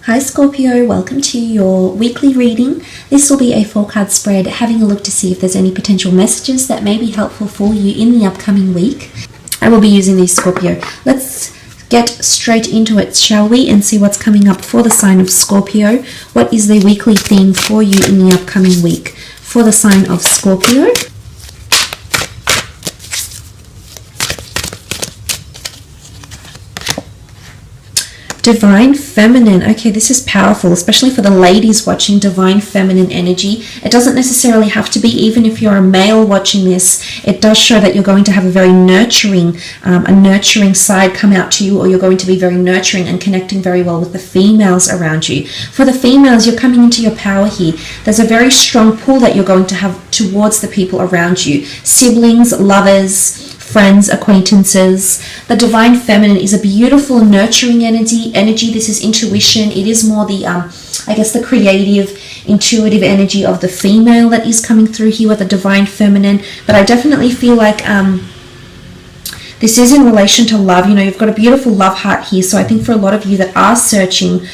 Hi Scorpio, welcome to your weekly reading. This will be a 4-card spread, having a look to see if there's any potential messages that may be helpful for you in the upcoming week. I will be using these, Scorpio. Let's get straight into it, shall we, and see what's coming up for the sign of Scorpio. What is the weekly theme for you in the upcoming week for the sign of Scorpio? Divine Feminine. Okay, this is powerful, especially for the ladies watching Divine Feminine energy. It doesn't necessarily have to be, even if you're a male watching this, it does show that you're going to have a very nurturing, side come out to you, or you're going to be very nurturing and connecting very well with the females around you. For the females, you're coming into your power here. There's a very strong pull that you're going to have towards the people around you. Siblings, lovers, friends, acquaintances. The Divine Feminine is a beautiful nurturing energy. This is intuition. It is more the the creative, intuitive energy of the female that is coming through here with the Divine Feminine. But I definitely feel like this is in relation to love. You know, you've got a beautiful love heart here. So I think for a lot of you that are searching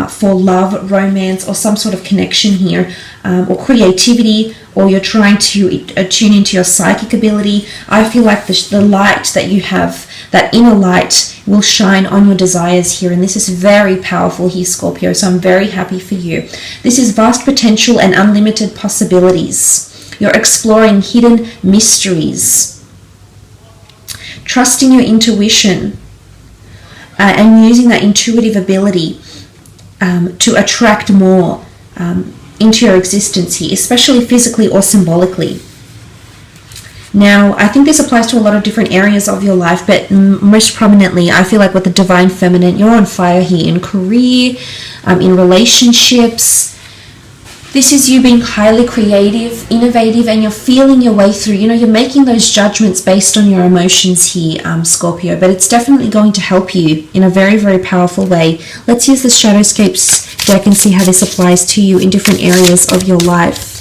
for love, romance, or some sort of connection here, or creativity, or you're trying to tune into your psychic ability, I feel like the light that you have, that inner light, will shine on your desires here. And this is very powerful here, Scorpio. So I'm very happy for you. This is vast potential and unlimited possibilities. You're exploring hidden mysteries, trusting your intuition, and using that intuitive ability to attract more into your existence here, especially physically or symbolically. Now, I think this applies to a lot of different areas of your life, but most prominently, I feel like with the Divine Feminine, you're on fire here in career, in relationships. This is you being highly creative, innovative, and you're feeling your way through. You know, you're making those judgments based on your emotions here, Scorpio, but it's definitely going to help you in a very, very powerful way. Let's use the Shadowscapes deck and see how this applies to you in different areas of your life.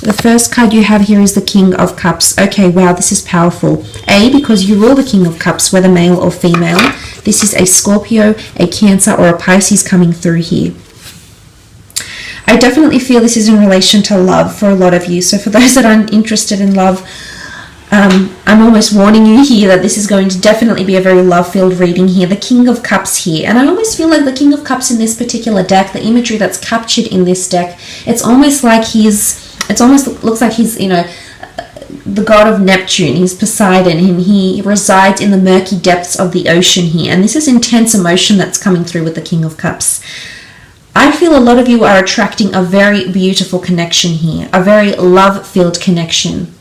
The first card you have here is the King of Cups. Okay, wow, this is powerful. Because you rule the King of Cups, whether male or female. This is a Scorpio, a Cancer, or a Pisces coming through here. I definitely feel this is in relation to love for a lot of you. So for those that aren't interested in love, I'm almost warning you here that this is going to definitely be a very love-filled reading here. The King of Cups here. And I almost feel like the King of Cups in this particular deck, the imagery that's captured in this deck, it's almost like looks like he's, you know, the god of Neptune. He's Poseidon, and he resides in the murky depths of the ocean here. And this is intense emotion that's coming through with the King of Cups. I feel a lot of you are attracting a very beautiful connection here, a very love-filled connection.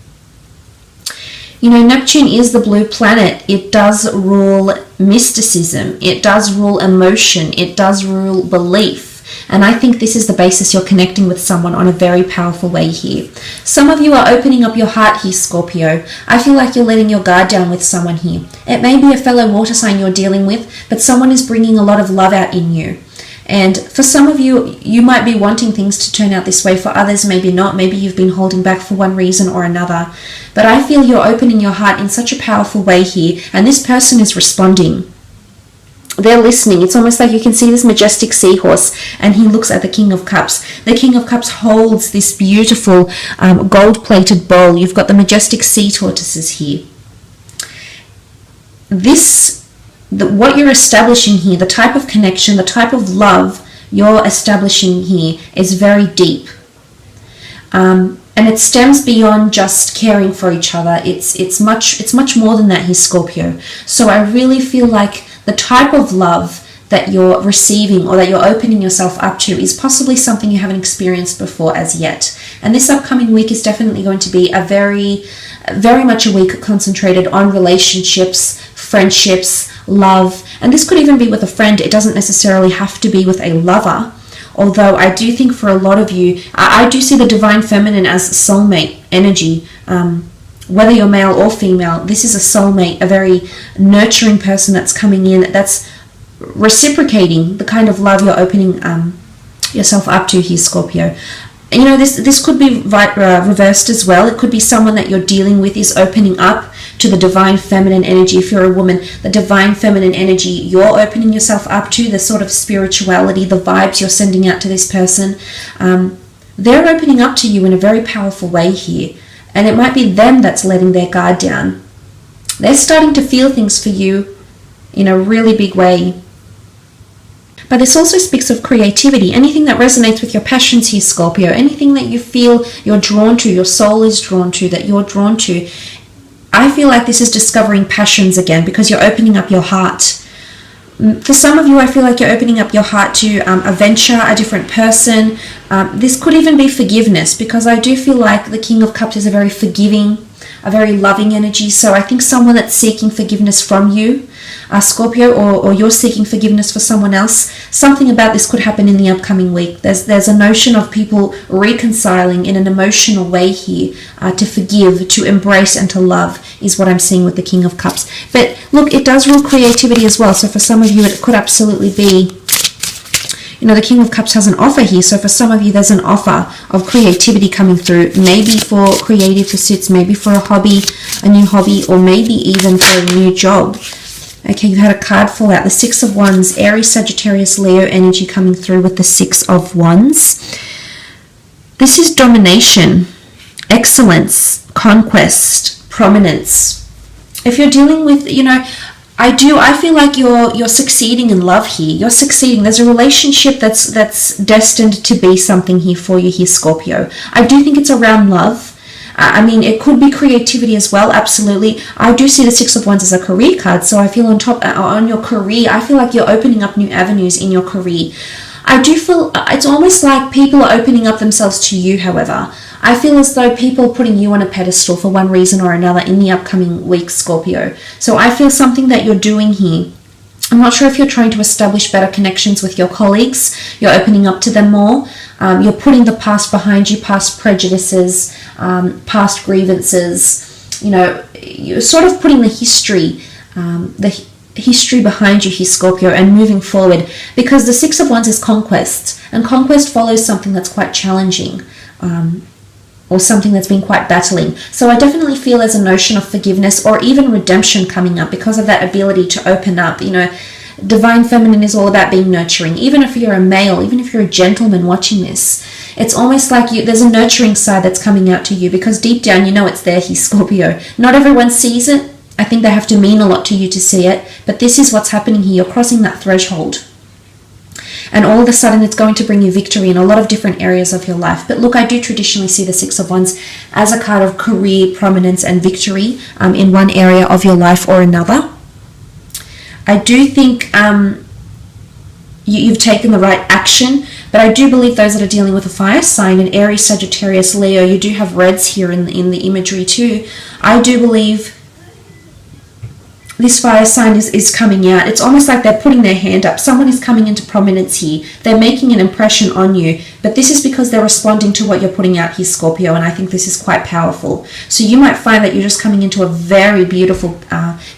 You know, Neptune is the blue planet. It does rule mysticism. It does rule emotion. It does rule belief. And I think this is the basis you're connecting with someone on a very powerful way here. Some of you are opening up your heart here, Scorpio. I feel like you're letting your guard down with someone here. It may be a fellow water sign you're dealing with, but someone is bringing a lot of love out in you. And for some of you, you might be wanting things to turn out this way. For others, maybe not. Maybe you've been holding back for one reason or another. But I feel you're opening your heart in such a powerful way here. And this person is responding. They're listening. It's almost like you can see this majestic seahorse, and he looks at the King of Cups. The King of Cups holds this beautiful gold-plated bowl. You've got the majestic sea tortoises here. What you're establishing here, the type of connection, the type of love you're establishing here is very deep. And it stems beyond just caring for each other. It's much more than that here, Scorpio. So I really feel like the type of love that you're receiving or that you're opening yourself up to is possibly something you haven't experienced before as yet. And this upcoming week is definitely going to be a very much a week concentrated on relationships, friendships, love. And this could even be with a friend. It doesn't necessarily have to be with a lover. Although I do think for a lot of you, I do see the Divine Feminine as soulmate energy. Whether you're male or female, this is a soulmate, a very nurturing person that's coming in, that's reciprocating the kind of love you're opening yourself up to here, Scorpio. You know, this could be reversed as well. It could be someone that you're dealing with is opening up to the divine feminine energy. If you're a woman, the divine feminine energy you're opening yourself up to, the sort of spirituality, the vibes you're sending out to this person, they're opening up to you in a very powerful way here. And it might be them that's letting their guard down. They're starting to feel things for you in a really big way. But this also speaks of creativity, anything that resonates with your passions here, Scorpio, anything that you feel you're drawn to, your soul is drawn to, that you're drawn to. I feel like this is discovering passions again because you're opening up your heart. For some of you, I feel like you're opening up your heart to a venture, a different person. This could even be forgiveness, because I do feel like the King of Cups is a very forgiving, a very loving energy. So I think someone that's seeking forgiveness from you, Scorpio, or you're seeking forgiveness for someone else, something about this could happen in the upcoming week. There's a notion of people reconciling in an emotional way here, to forgive, to embrace, and to love is what I'm seeing with the King of Cups. But look, it does rule creativity as well. So for some of you, it could absolutely be, the King of Cups has an offer here. So for some of you, there's an offer of creativity coming through, maybe for creative pursuits, maybe for a hobby, a new hobby, or maybe even for a new job. Okay, you've had a card fall out, the Six of Wands, Aries, Sagittarius, Leo energy coming through with the Six of Wands. This is domination, excellence, conquest, prominence. If you're dealing with, I feel like you're succeeding in love here. You're succeeding. There's a relationship that's destined to be something here for you here, Scorpio. I do think it's around love. It could be creativity as well, absolutely. I do see the Six of Wands as a career card, so I feel on your career, I feel like you're opening up new avenues in your career. I do feel it's almost like people are opening up themselves to you, however. I feel as though people are putting you on a pedestal for one reason or another in the upcoming week, Scorpio. So I feel something that you're doing here. I'm not sure if you're trying to establish better connections with your colleagues. You're opening up to them more. You're putting the past behind you, past prejudices, past grievances. You're sort of putting the history behind you here, Scorpio, and moving forward, because the Six of Wands is conquest, and conquest follows something that's quite challenging, or something that's been quite battling. So I definitely feel there's a notion of forgiveness or even redemption coming up because of that ability to open up. Divine feminine is all about being nurturing. Even if you're a male, even if you're a gentleman watching this, it's almost like there's a nurturing side that's coming out to you, because deep down it's there here, Scorpio. Not everyone sees it. I think they have to mean a lot to you to see it, but this is what's happening here. You're crossing that threshold. And all of a sudden, it's going to bring you victory in a lot of different areas of your life. But look, I do traditionally see the Six of Wands as a card of career, prominence, and victory in one area of your life or another. I do think you've taken the right action, but I do believe those that are dealing with a fire sign, an Aries, Sagittarius, Leo, you do have reds here in the imagery too. I do believe this fire sign is coming out. It's almost like they're putting their hand up. Someone is coming into prominence here. They're making an impression on you, but this is because they're responding to what you're putting out here, Scorpio, and I think this is quite powerful. So you might find that you're just coming into a very beautiful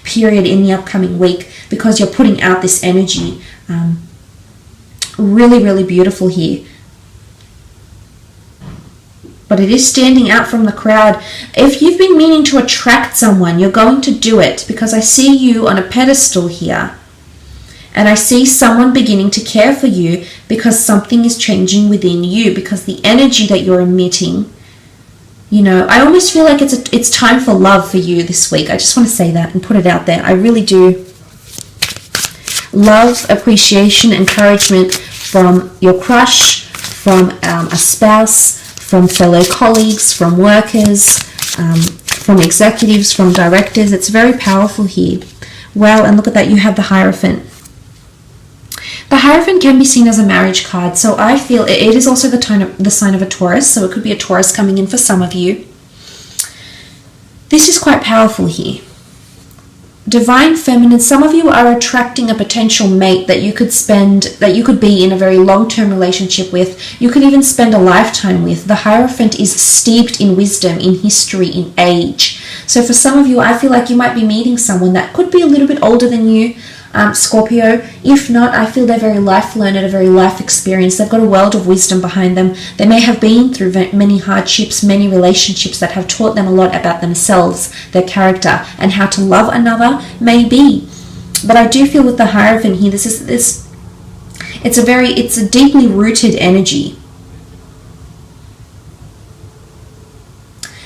period in the upcoming week because you're putting out this energy. Really, really beautiful here. But it is standing out from the crowd. If you've been meaning to attract someone, you're going to do it, because I see you on a pedestal here. And I see someone beginning to care for you because something is changing within you, because the energy that you're emitting, I almost feel like it's time for love for you this week. I just want to say that and put it out there. I really do. Love, appreciation, encouragement from your crush, from a spouse, from fellow colleagues, from workers, from executives, from directors. It's very powerful here. Well, and look at that, you have the Hierophant. The Hierophant can be seen as a marriage card, so I feel it is also the sign of a Taurus, so it could be a Taurus coming in for some of you. This is quite powerful here. Divine feminine, some of you are attracting a potential mate that you could be in a very long-term relationship with. You could even spend a lifetime with. The Hierophant is steeped in wisdom, in history, in age. So for some of you, I feel like you might be meeting someone that could be a little bit older than you. Scorpio. If not, I feel they're very life learned, a very life experience. They've got a world of wisdom behind them. They may have been through many hardships, many relationships that have taught them a lot about themselves, their character, and how to love another, maybe. But I do feel with the Hierophant here, it's a deeply rooted energy.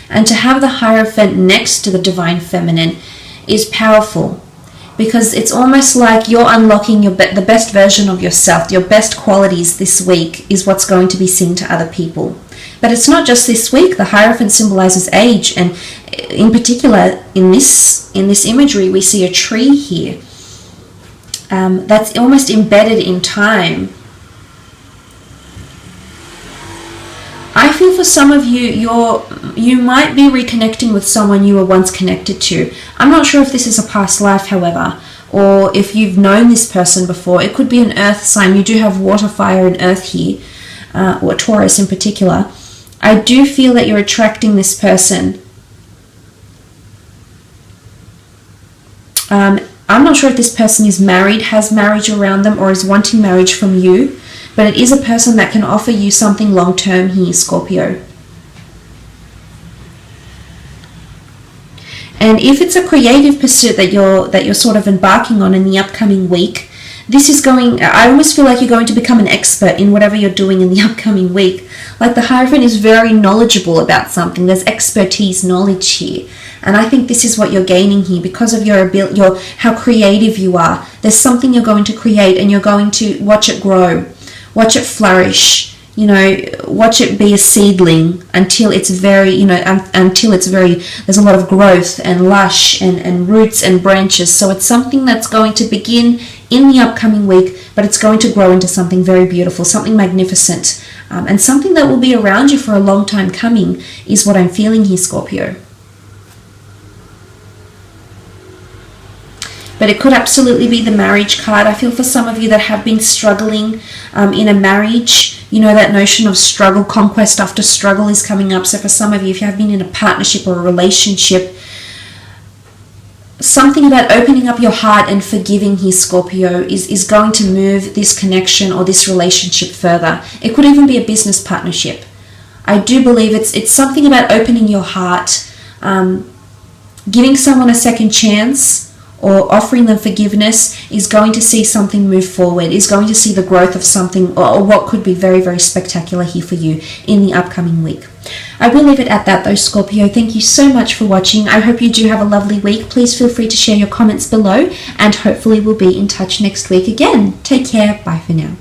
And to have the Hierophant next to the Divine Feminine is powerful, because it's almost like you're unlocking the best version of yourself. Your best qualities this week is what's going to be seen to other people. But it's not just this week. The Hierophant symbolizes age, and in particular, in this imagery, we see a tree here that's almost embedded in time. I feel for some of you, you might be reconnecting with someone you were once connected to. I'm not sure if this is a past life, however, or if you've known this person before. It could be an earth sign. You do have water, fire, and earth here, or Taurus in particular. I do feel that you're attracting this person. I'm not sure if this person is married, has marriage around them, or is wanting marriage from you. But it is a person that can offer you something long-term here, Scorpio. And if it's a creative pursuit that you're sort of embarking on in the upcoming week, I almost feel like you're going to become an expert in whatever you're doing in the upcoming week. Like the Hierophant is very knowledgeable about something. There's expertise, knowledge here. And I think this is what you're gaining here because of your ability, how creative you are. There's something you're going to create, and you're going to watch it grow. Watch it flourish, watch it be a seedling until it's there's a lot of growth and lush and roots and branches. So it's something that's going to begin in the upcoming week, but it's going to grow into something very beautiful, something magnificent, and something that will be around you for a long time coming is what I'm feeling here, Scorpio. But it could absolutely be the marriage card. I feel for some of you that have been struggling in a marriage, that notion of struggle, conquest after struggle is coming up. So for some of you, if you have been in a partnership or a relationship, something about opening up your heart and forgiving here, Scorpio, is going to move this connection or this relationship further. It could even be a business partnership. I do believe it's something about opening your heart, giving someone a second chance, or offering them forgiveness is going to see something move forward, is going to see the growth of something, or what could be very, very spectacular here for you in the upcoming week. I will leave it at that though, Scorpio. Thank you so much for watching. I hope you do have a lovely week. Please feel free to share your comments below, and hopefully we'll be in touch next week again. Take care. Bye for now.